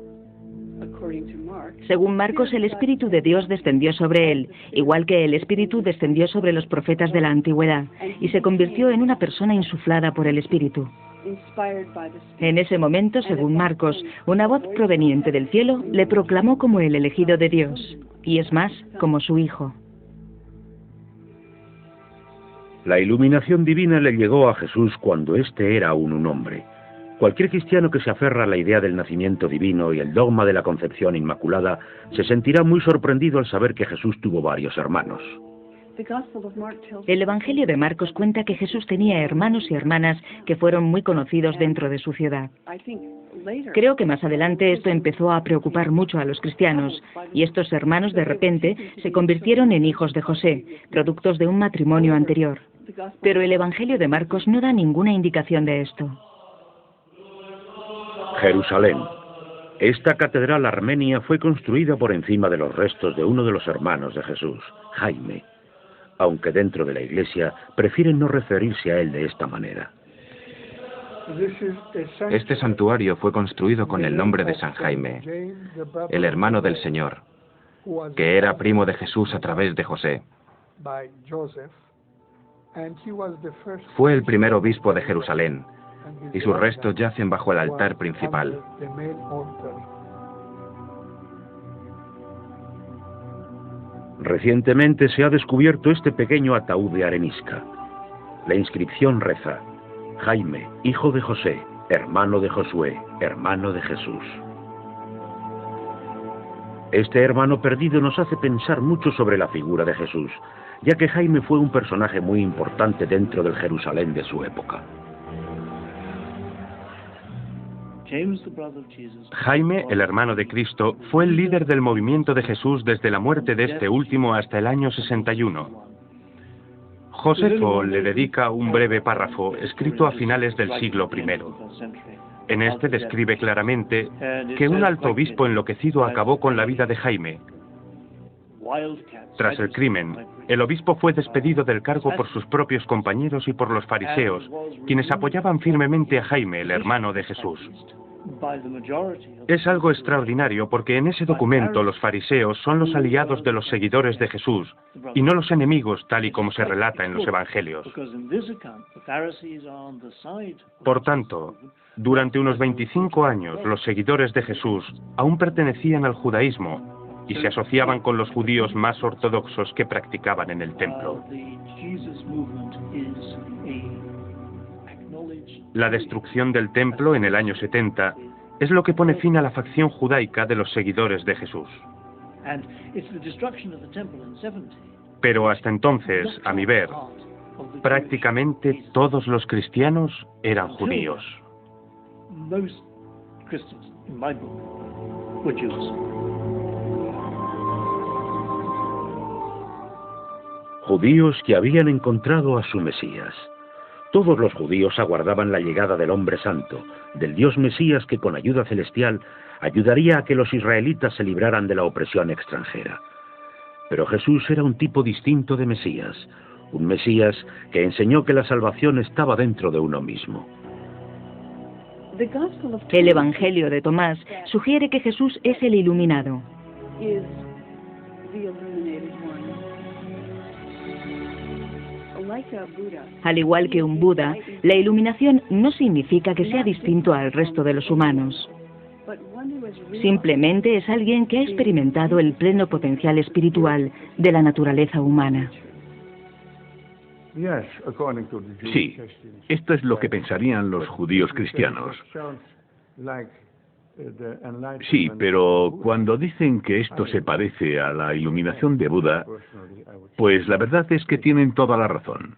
Según Marcos, el Espíritu de Dios descendió sobre él, igual que el Espíritu descendió sobre los profetas de la antigüedad, y se convirtió en una persona insuflada por el Espíritu. En ese momento, según Marcos, una voz proveniente del cielo le proclamó como el elegido de Dios, y es más, como su Hijo. La iluminación divina le llegó a Jesús cuando éste era aún un hombre. Cualquier cristiano que se aferra a la idea del nacimiento divino y el dogma de la concepción inmaculada se sentirá muy sorprendido al saber que Jesús tuvo varios hermanos. El Evangelio de Marcos cuenta que Jesús tenía hermanos y hermanas que fueron muy conocidos dentro de su ciudad. Creo que más adelante esto empezó a preocupar mucho a los cristianos, y estos hermanos de repente se convirtieron en hijos de José, productos de un matrimonio anterior. Pero el Evangelio de Marcos no da ninguna indicación de esto. Jerusalén. Esta catedral armenia fue construida por encima de los restos de uno de los hermanos de Jesús, Jaime, aunque dentro de la Iglesia prefieren no referirse a él de esta manera. Este santuario fue construido con el nombre de San Jaime, el hermano del Señor, que era primo de Jesús a través de José. Fue el primer obispo de Jerusalén, y sus restos yacen bajo el altar principal. Recientemente se ha descubierto este pequeño ataúd de arenisca. La inscripción reza: Jaime, hijo de José, hermano de Josué, hermano de Jesús. Este hermano perdido nos hace pensar mucho sobre la figura de Jesús, ya que Jaime fue un personaje muy importante dentro del Jerusalén de su época. Jaime, el hermano de Cristo, fue el líder del movimiento de Jesús desde la muerte de este último hasta el año 61. Josefo le dedica un breve párrafo escrito a finales del siglo I. En este describe claramente que un alto obispo enloquecido acabó con la vida de Jaime. Tras el crimen, el obispo fue despedido del cargo por sus propios compañeros y por los fariseos, quienes apoyaban firmemente a Jaime, el hermano de Jesús. Es algo extraordinario porque en ese documento los fariseos son los aliados de los seguidores de Jesús y no los enemigos, tal y como se relata en los evangelios. Por tanto, durante unos 25 años los seguidores de Jesús aún pertenecían al judaísmo y se asociaban con los judíos más ortodoxos que practicaban en el templo. La destrucción del templo en el año 70 es lo que pone fin a la facción judaica de los seguidores de Jesús. Pero hasta entonces, a mi ver, prácticamente todos los cristianos eran judíos. Judíos que habían encontrado a su Mesías. Todos los judíos aguardaban la llegada del hombre santo, del Dios Mesías que con ayuda celestial ayudaría a que los israelitas se libraran de la opresión extranjera. Pero Jesús era un tipo distinto de Mesías, un Mesías que enseñó que la salvación estaba dentro de uno mismo. El Evangelio de Tomás sugiere que Jesús es el iluminado. Al igual que un Buda, la iluminación no significa que sea distinto al resto de los humanos. Simplemente es alguien que ha experimentado el pleno potencial espiritual de la naturaleza humana. Sí, esto es lo que pensarían los judíos cristianos. Sí, pero cuando dicen que esto se parece a la iluminación de Buda, pues la verdad es que tienen toda la razón.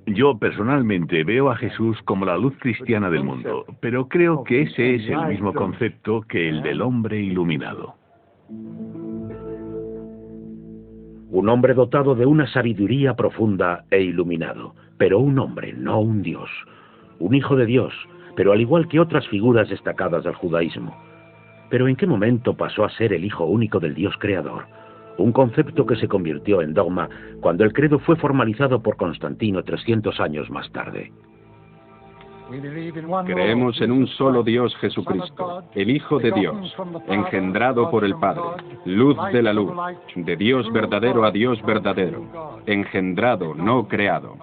Yo personalmente veo a Jesús como la luz cristiana del mundo, pero creo que ese es el mismo concepto que el del hombre iluminado. Un hombre dotado de una sabiduría profunda e iluminado, pero un hombre, no un Dios. Un hijo de Dios, pero al igual que otras figuras destacadas del judaísmo. Pero ¿en qué momento pasó a ser el hijo único del Dios creador? Un concepto que se convirtió en dogma cuando el credo fue formalizado por Constantino 300 años más tarde. Creemos en un solo Dios Jesucristo, el Hijo de Dios, engendrado por el Padre, luz de la luz, de Dios verdadero a Dios verdadero, engendrado, no creado.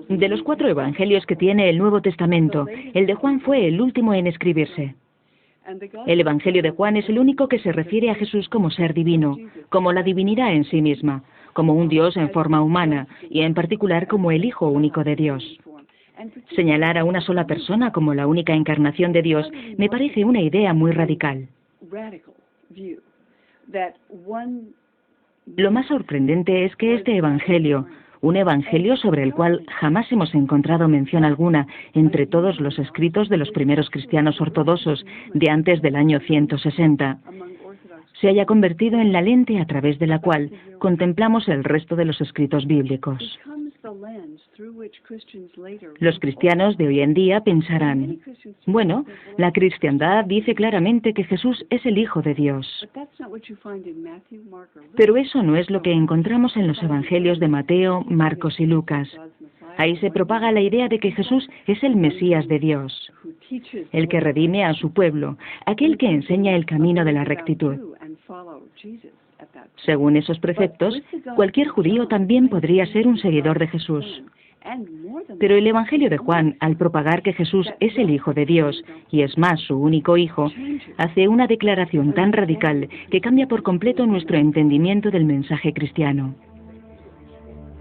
De los 4 evangelios que tiene el Nuevo Testamento, el de Juan fue el último en escribirse. El Evangelio de Juan es el único que se refiere a Jesús como ser divino, como la divinidad en sí misma, como un Dios en forma humana y en particular como el Hijo único de Dios. Señalar a una sola persona como la única encarnación de Dios me parece una idea muy radical. Lo más sorprendente es que este evangelio, un evangelio sobre el cual jamás hemos encontrado mención alguna entre todos los escritos de los primeros cristianos ortodoxos de antes del año 160, se haya convertido en la lente a través de la cual contemplamos el resto de los escritos bíblicos. Los cristianos de hoy en día pensarán, bueno, la cristiandad dice claramente que Jesús es el Hijo de Dios. Pero eso no es lo que encontramos en los evangelios de Mateo, Marcos y Lucas. Ahí se propaga la idea de que Jesús es el Mesías de Dios, el que redime a su pueblo, aquel que enseña el camino de la rectitud. Según esos preceptos, cualquier judío también podría ser un seguidor de Jesús. Pero el Evangelio de Juan, al propagar que Jesús es el Hijo de Dios, y es más su único Hijo, hace una declaración tan radical que cambia por completo nuestro entendimiento del mensaje cristiano.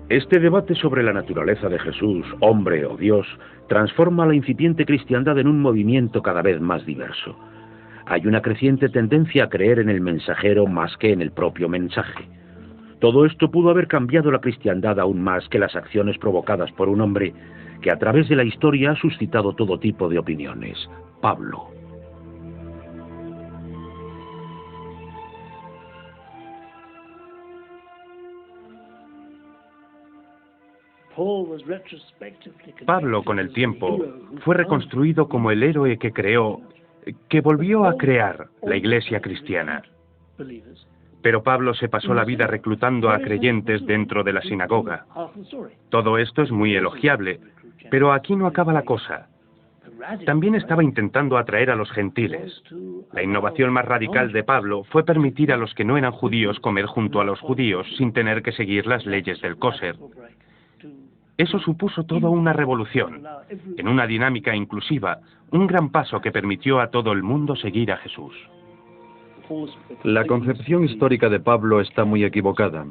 Este debate sobre la naturaleza de Jesús, hombre o Dios, transforma la incipiente cristiandad en un movimiento cada vez más diverso. Hay una creciente tendencia a creer en el mensajero más que en el propio mensaje. Todo esto pudo haber cambiado la cristiandad aún más que las acciones provocadas por un hombre que a través de la historia ha suscitado todo tipo de opiniones, Pablo. Pablo, con el tiempo, fue reconstruido como el héroe que creó, que volvió a crear la iglesia cristiana. Pero Pablo se pasó la vida reclutando a creyentes dentro de la sinagoga. Todo esto es muy elogiable, pero aquí no acaba la cosa. También estaba intentando atraer a los gentiles. La innovación más radical de Pablo fue permitir a los que no eran judíos comer junto a los judíos sin tener que seguir las leyes del kosher. Eso supuso toda una revolución, en una dinámica inclusiva, un gran paso que permitió a todo el mundo seguir a Jesús. La concepción histórica de Pablo está muy equivocada.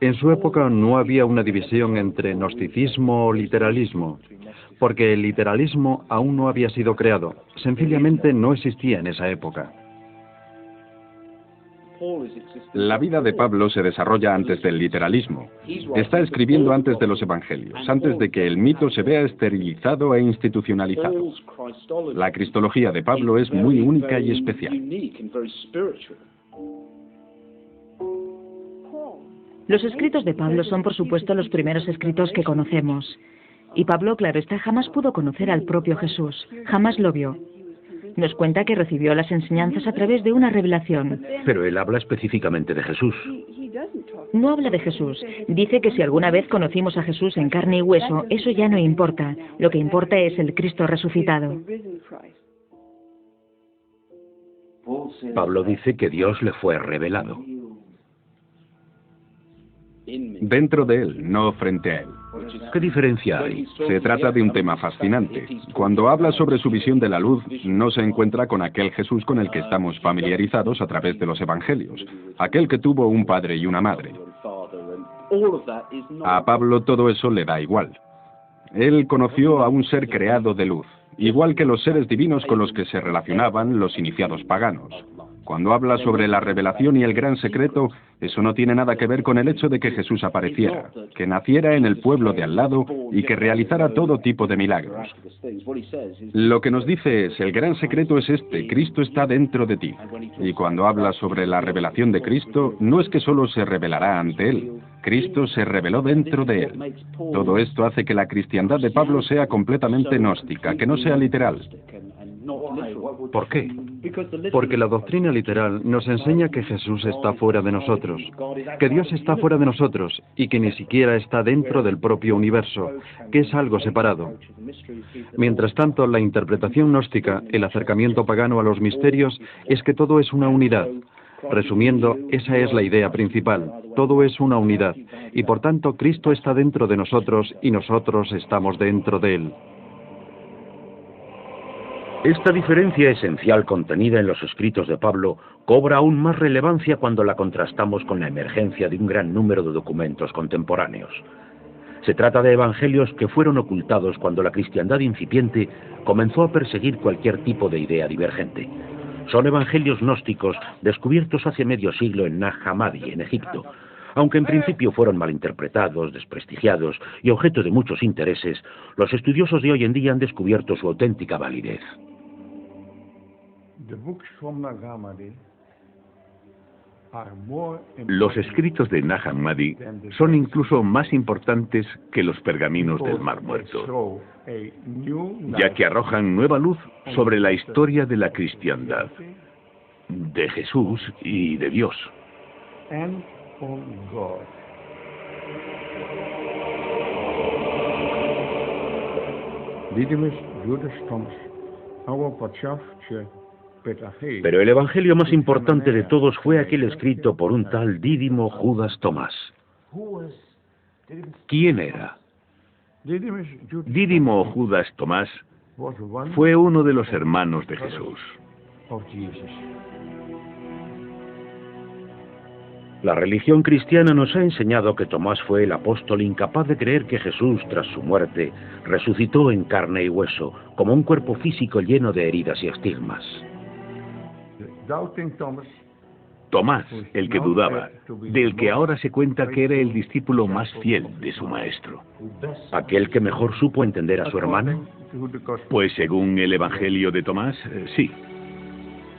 En su época no había una división entre gnosticismo o literalismo, porque el literalismo aún no había sido creado, sencillamente no existía en esa época. La vida de Pablo se desarrolla antes del literalismo. Está escribiendo antes de los evangelios, antes de que el mito se vea esterilizado e institucionalizado. La cristología de Pablo es muy única y especial. Los escritos de Pablo son, por supuesto, los primeros escritos que conocemos. Y Pablo, claro está, jamás pudo conocer al propio Jesús, jamás lo vio. Nos cuenta que recibió las enseñanzas a través de una revelación. Pero él habla específicamente de Jesús. No habla de Jesús. Dice que si alguna vez conocimos a Jesús en carne y hueso, eso ya no importa. Lo que importa es el Cristo resucitado. Pablo dice que Dios le fue revelado. Dentro de él, no frente a él. ¿Qué diferencia hay? Se trata de un tema fascinante. Cuando habla sobre su visión de la luz, no se encuentra con aquel Jesús con el que estamos familiarizados a través de los evangelios, aquel que tuvo un padre y una madre. A Pablo todo eso le da igual. Él conoció a un ser creado de luz, igual que los seres divinos con los que se relacionaban los iniciados paganos. Cuando habla sobre la revelación y el gran secreto, eso no tiene nada que ver con el hecho de que Jesús apareciera, que naciera en el pueblo de al lado y que realizara todo tipo de milagros. Lo que nos dice es, el gran secreto es este, Cristo está dentro de ti. Y cuando habla sobre la revelación de Cristo, no es que solo se revelará ante él, Cristo se reveló dentro de él. Todo esto hace que la cristiandad de Pablo sea completamente gnóstica, que no sea literal. ¿Por qué? Porque la doctrina literal nos enseña que Jesús está fuera de nosotros, que Dios está fuera de nosotros y que ni siquiera está dentro del propio universo, que es algo separado. Mientras tanto, la interpretación gnóstica, el acercamiento pagano a los misterios, es que todo es una unidad. Resumiendo, esa es la idea principal. Todo es una unidad y por tanto Cristo está dentro de nosotros y nosotros estamos dentro de Él. Esta diferencia esencial contenida en los escritos de Pablo cobra aún más relevancia cuando la contrastamos con la emergencia de un gran número de documentos contemporáneos. Se trata de evangelios que fueron ocultados cuando la cristiandad incipiente comenzó a perseguir cualquier tipo de idea divergente. Son evangelios gnósticos descubiertos hace medio siglo en Nag Hammadi, en Egipto, Aunque en principio fueron malinterpretados, desprestigiados y objeto de muchos intereses, los estudiosos de hoy en día han descubierto su auténtica validez. Los escritos de Nag Hammadi son incluso más importantes que los pergaminos del Mar Muerto, ya que arrojan nueva luz sobre la historia de la cristiandad, de Jesús y de Dios. Pero el evangelio más importante de todos fue aquel escrito por un tal Dídimo Judas Tomás. ¿Quién era? Dídimo Judas Tomás fue uno de los hermanos de Jesús. La religión cristiana nos ha enseñado que Tomás fue el apóstol incapaz de creer que Jesús, tras su muerte, resucitó en carne y hueso, como un cuerpo físico lleno de heridas y estigmas. Tomás, el que dudaba, del que ahora se cuenta que era el discípulo más fiel de su maestro. ¿Aquel que mejor supo entender a su hermano? Pues según el Evangelio de Tomás, sí.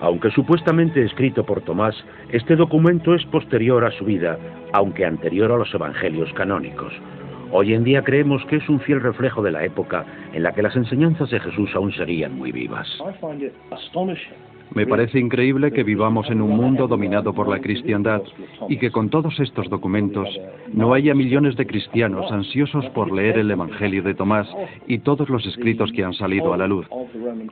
Aunque supuestamente escrito por Tomás, este documento es posterior a su vida, aunque anterior a los evangelios canónicos. Hoy en día creemos que es un fiel reflejo de la época en la que las enseñanzas de Jesús aún serían muy vivas. Me parece increíble que vivamos en un mundo dominado por la cristiandad y que con todos estos documentos no haya millones de cristianos ansiosos por leer el Evangelio de Tomás y todos los escritos que han salido a la luz.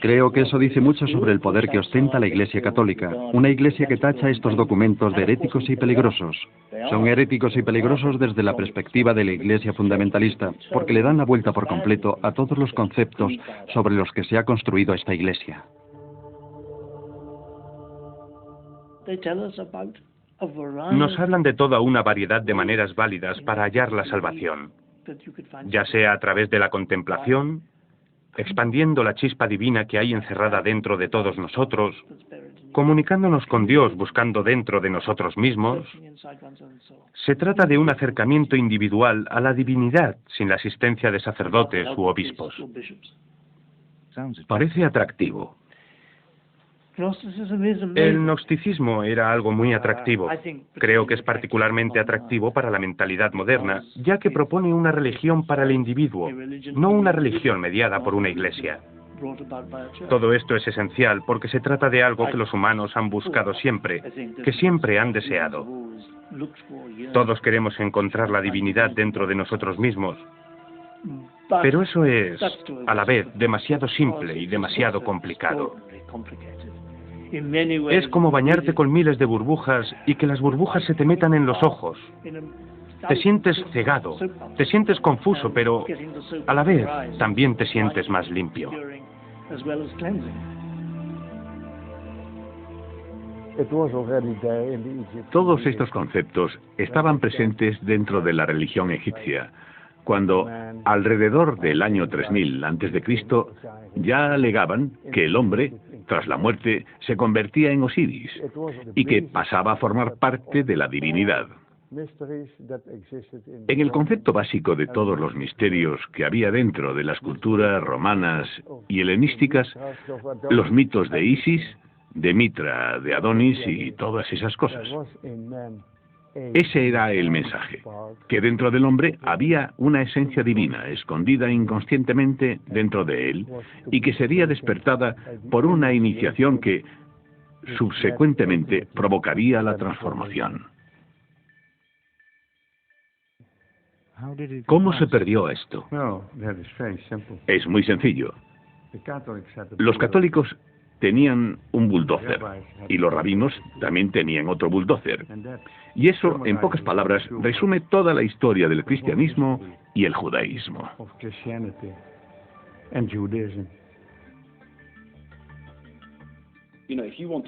Creo que eso dice mucho sobre el poder que ostenta la Iglesia Católica, una iglesia que tacha estos documentos de heréticos y peligrosos. Son heréticos y peligrosos desde la perspectiva de la Iglesia fundamentalista, porque le dan la vuelta por completo a todos los conceptos sobre los que se ha construido esta iglesia. Nos hablan de toda una variedad de maneras válidas para hallar la salvación, ya sea a través de la contemplación, expandiendo la chispa divina que hay encerrada dentro de todos nosotros, comunicándonos con Dios buscando dentro de nosotros mismos. Se trata de un acercamiento individual a la divinidad sin la asistencia de sacerdotes u obispos. Parece atractivo. El gnosticismo era algo muy atractivo. Creo que es particularmente atractivo para la mentalidad moderna, ya que propone una religión para el individuo, no una religión mediada por una iglesia. Todo esto es esencial porque se trata de algo que los humanos han buscado siempre, que siempre han deseado. Todos queremos encontrar la divinidad dentro de nosotros mismos, pero eso es, a la vez, demasiado simple y demasiado complicado. Es como bañarte con miles de burbujas y que las burbujas se te metan en los ojos. Te sientes cegado, te sientes confuso, pero a la vez también te sientes más limpio. Todos estos conceptos estaban presentes dentro de la religión egipcia, cuando alrededor del año 3000 a.C. ya alegaban que el hombre, tras la muerte, se convertía en Osiris y que pasaba a formar parte de la divinidad. En el concepto básico de todos los misterios que había dentro de las culturas romanas y helenísticas, los mitos de Isis, de Mitra, de Adonis y todas esas cosas. Ese era el mensaje, que dentro del hombre había una esencia divina escondida inconscientemente dentro de él y que sería despertada por una iniciación que subsecuentemente provocaría la transformación. ¿Cómo se perdió esto? Es muy sencillo. Los católicos tenían un bulldozer y los rabinos también tenían otro bulldozer. Y eso, en pocas palabras, resume toda la historia del cristianismo y el judaísmo.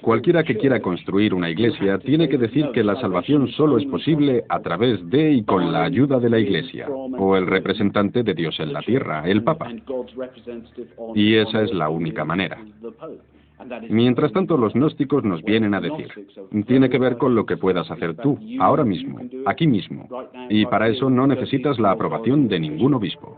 Cualquiera que quiera construir una iglesia tiene que decir que la salvación solo es posible a través de y con la ayuda de la iglesia, o el representante de Dios en la tierra, el Papa. Y esa es la única manera. Mientras tanto, los gnósticos nos vienen a decir, tiene que ver con lo que puedas hacer tú, ahora mismo, aquí mismo, y para eso no necesitas la aprobación de ningún obispo.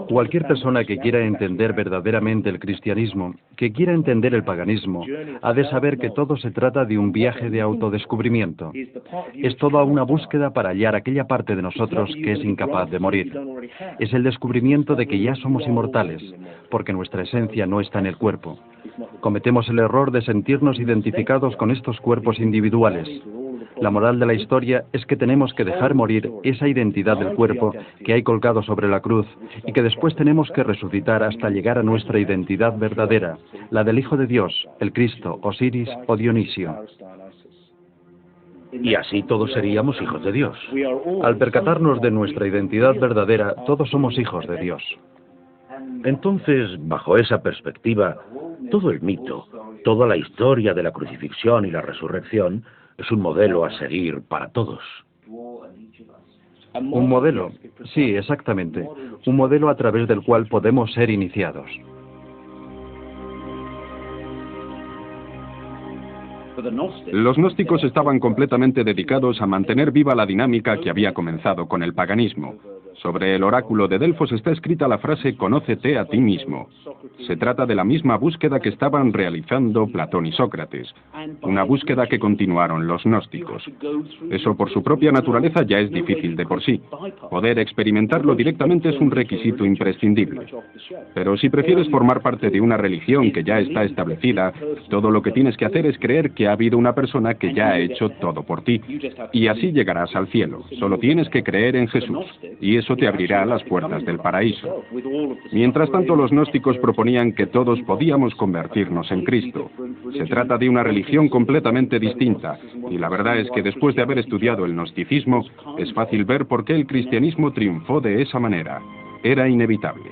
Cualquier persona que quiera entender verdaderamente el cristianismo, que quiera entender el paganismo, ha de saber que todo se trata de un viaje de autodescubrimiento. Es toda una búsqueda para hallar aquella parte de nosotros que es incapaz de morir. Es el descubrimiento de que ya somos inmortales, porque nuestra esencia no está en el cuerpo. Cometemos el error de sentirnos identificados con estos cuerpos individuales. La moral de la historia es que tenemos que dejar morir esa identidad del cuerpo que hay colgado sobre la cruz y que después tenemos que resucitar hasta llegar a nuestra identidad verdadera, la del Hijo de Dios, el Cristo, Osiris o Dionisio. Y así todos seríamos hijos de Dios. Al percatarnos de nuestra identidad verdadera, todos somos hijos de Dios. Entonces, bajo esa perspectiva, todo el mito, toda la historia de la crucifixión y la resurrección es un modelo a seguir para todos. Un modelo, sí, exactamente. Un modelo a través del cual podemos ser iniciados. Los gnósticos estaban completamente dedicados a mantener viva la dinámica que había comenzado con el paganismo. Sobre el oráculo de Delfos está escrita la frase «Conócete a ti mismo». Se trata de la misma búsqueda que estaban realizando Platón y Sócrates, una búsqueda que continuaron los gnósticos. Eso por su propia naturaleza ya es difícil de por sí. Poder experimentarlo directamente es un requisito imprescindible. Pero si prefieres formar parte de una religión que ya está establecida, todo lo que tienes que hacer es creer que ha habido una persona que ya ha hecho todo por ti. Y así llegarás al cielo. Solo tienes que creer en Jesús. Y eso te abrirá las puertas del paraíso. Mientras tanto, los gnósticos proponían que todos podíamos convertirnos en Cristo. Se trata de una religión completamente distinta, y la verdad es que después de haber estudiado el gnosticismo, es fácil ver por qué el cristianismo triunfó de esa manera. Era inevitable.